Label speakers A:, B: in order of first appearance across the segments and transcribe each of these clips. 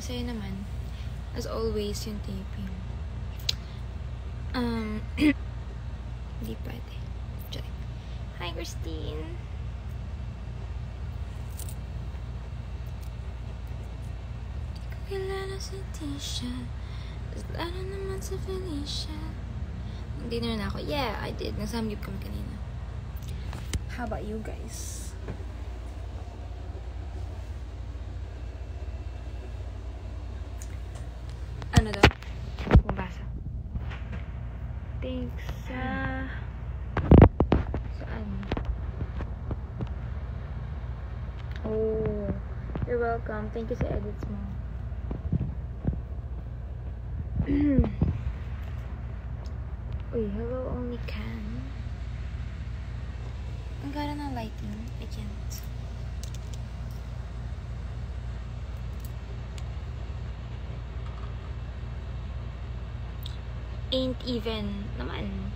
A: masaya naman. As always, yung taping. Hindi pwede. Hi, Christine! Di ko kilala si Tisha. Lalo naman sa Felicia. Dinner na ako. Yeah, I did. Nagsamgip kami kanina. How about you guys? Ano daw? Bumabasa. Thanks sa... Saan? Oh, you're welcome. Thank you sa edits mo. Uy, hello, only can. Ang gara ng lighting. I can't. Ain't even naman.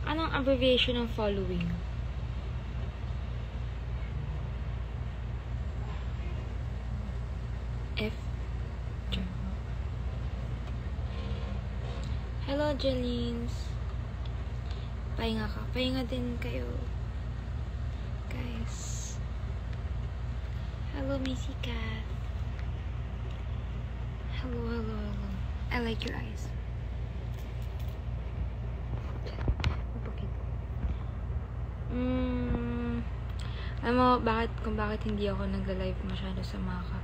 A: Anong abbreviation ng following? F. Hello, Jelines. Pahinga ka. Pahinga din kayo. Guys. Hello, Missy Cat. Hello, hello, hello. I like your eyes. Alam mo, kung bakit hindi ako nagla-live masyado sa Maka?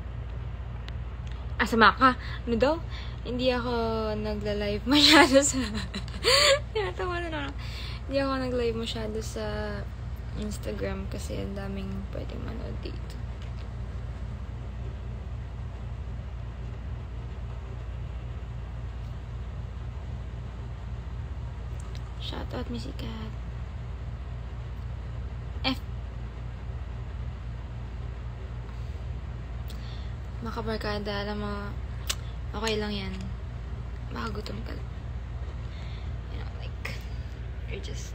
A: Sa Maka? Ano daw? Hindi ako nagla-live masyado sa... Tinatawa na lang. Hindi ako nag-live masyado sa Instagram kasi ang daming pwedeng manood dito. Shoutout, Missy Cat. F. Makabarkada, alam mo, okay lang yan. Makagutom ka. You know, like, you're just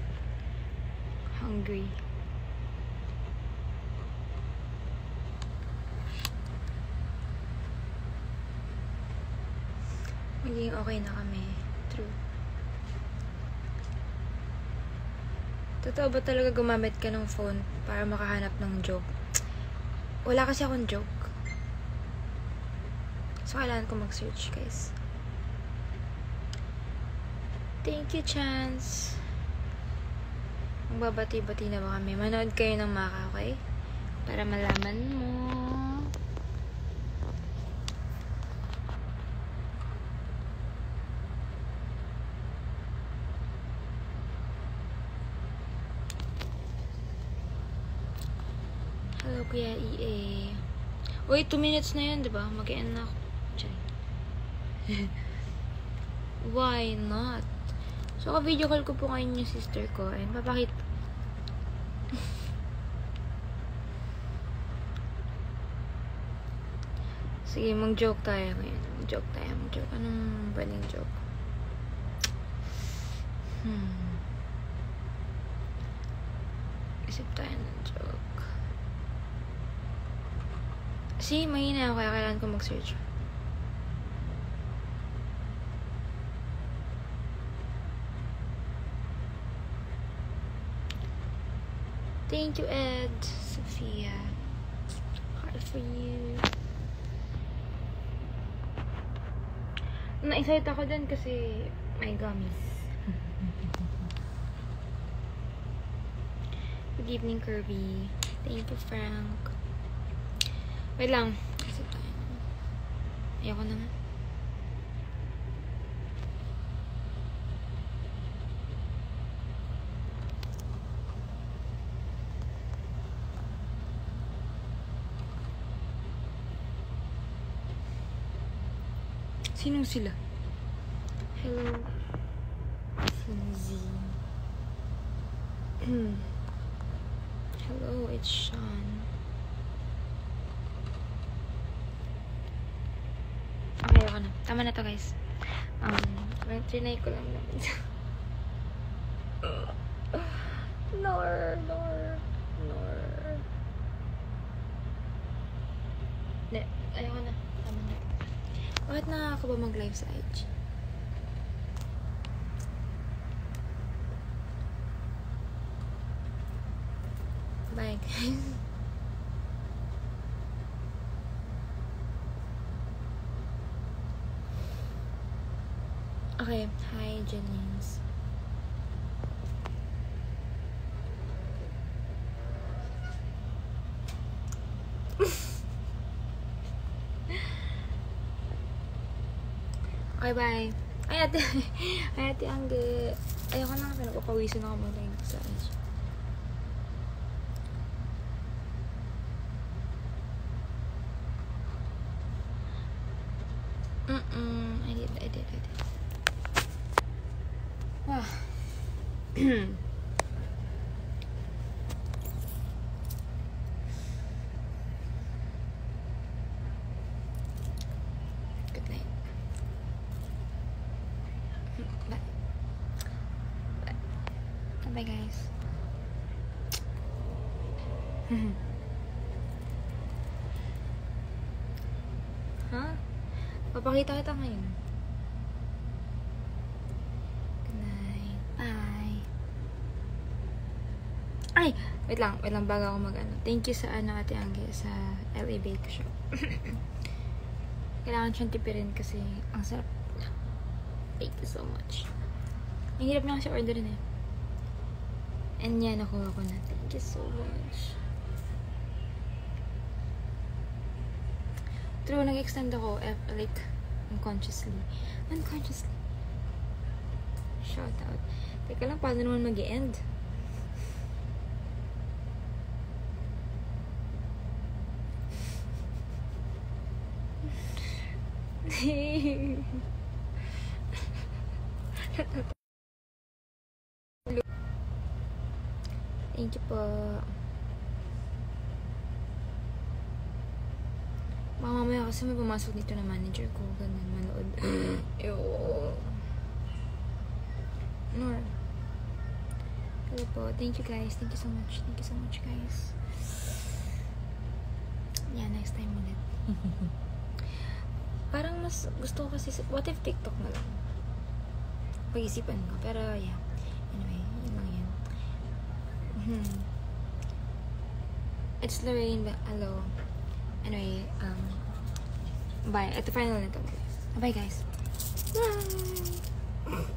A: hungry. Maging okay na kami. True. Totoo ba talaga gumamit ka ng phone para makahanap ng joke? Wala kasi akong joke. So, kailangan ko mag-search, guys. Thank you, Chance. Magbabati-bati na ba kami? Manood kayo ng Maka, okay? Para malaman mo. Hello, Kuya EA. Wait, 2 minutes na yun, diba? Mag-end na ako. Why not? So, ka-video call ko po ngayon yung sister ko. And papakita. Sige, mag-joke tayo ngayon. Mag-joke tayo. Mag-joke. Anong pwedeng joke? Isip tayo ng joke. See, mahina ako kaya kailangan ko mag-search. Thank you, Ed. Sophia. Hard for you. Na-excite ako dun kasi may gummies. Good evening, Kirby. Thank you, Frank. Wait lang. Kasi tayo. Ayoko na nga. Sinong sila? Hello. Sinzi. Hello, it's Sean. Okay, ako na. Tama na to, guys. Trinay ko lang naman. Nor. Hindi, ayoko na. Bakit nakaka ba mag-live sa IG? Bye, guys. Okay, hi, Jennings. Okay, bye. Ay, ate. Ay, ate, Angge. Ayoko na, pinagpapawisan ako mag-live sa IG. I did. Wow. Good night. Bye. Bye. Bye, guys. Huh? Papakita kita ngayon. Good night. Bye. Ay! Wait lang bago ako mag-ano. Thank you sa Ate Angge sa LA Bake Shop. Kailangan siyang tipirin kasi ang sarap. Thank you so much. Ang hirap niya kasi orderin eh. And yan, nakuha ko na. Thank you so much. True, nag-extend ako like unconsciously. Shout out. Teka lang, paano naman mag-e-end? Thank you po. Mamaya kasi may pumasok dito na manager ko. Ganun, manood. Ew. Nor. Hello po. Thank you guys. Thank you so much. Thank you so much guys. Yeah, next time ulit. Parang mas gusto ko kasi, what if TikTok na lang? Pag-isipan ko. Pero yeah. Anyway, yun lang yan. It's Lorraine. Hello. Anyway, bye. At the final na ito. Bye guys. Bye.